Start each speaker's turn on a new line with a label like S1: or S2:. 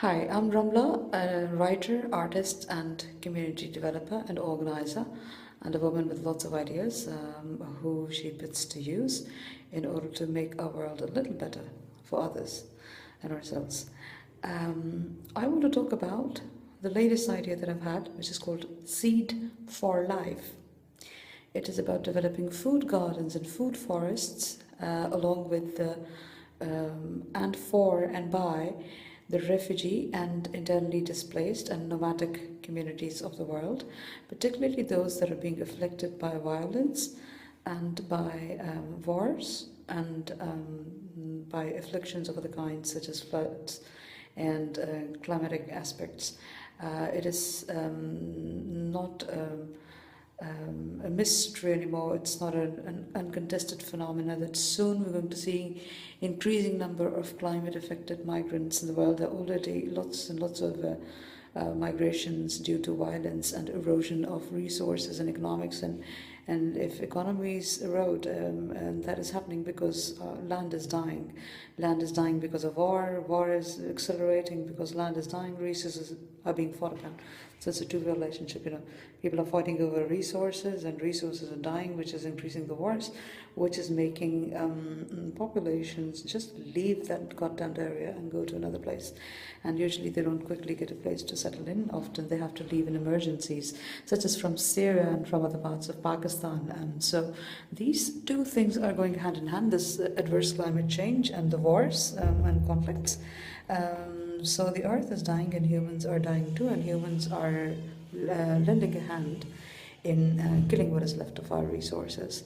S1: Hi, I'm Ramla, a writer, artist, and community developer and organizer, and a woman with lots of ideas who she puts to use in order to make our world a little better for others and ourselves. I want to talk about the latest idea that I've had, which is called Seed for Life. It is about developing food gardens and food forests, along with the and for and by the refugee and internally displaced and nomadic communities of the world, particularly those that are being afflicted by violence and by wars and by afflictions of other kinds, such as floods and climatic aspects. It is not a mystery anymore. It's not an uncontested phenomenon that soon we're going to see increasing number of climate affected migrants in the world. There are already lots and lots of migrations due to violence and erosion of resources and economics, and if economies erode, and that is happening because land is dying. Land is dying because of war is accelerating because land is dying, resources are being fought upon. So it's a two-way relationship, people are fighting over resources and resources are dying, which is increasing the wars, which is making populations just leave that goddamn area and go to another place. And usually they don't quickly get a place to settle in. Often they have to leave in emergencies, such as from Syria and from other parts of Pakistan. And so these two things are going hand in hand, this adverse climate change and the wars and conflicts. So the earth is dying and humans are dying too, and humans are lending a hand in killing what is left of our resources.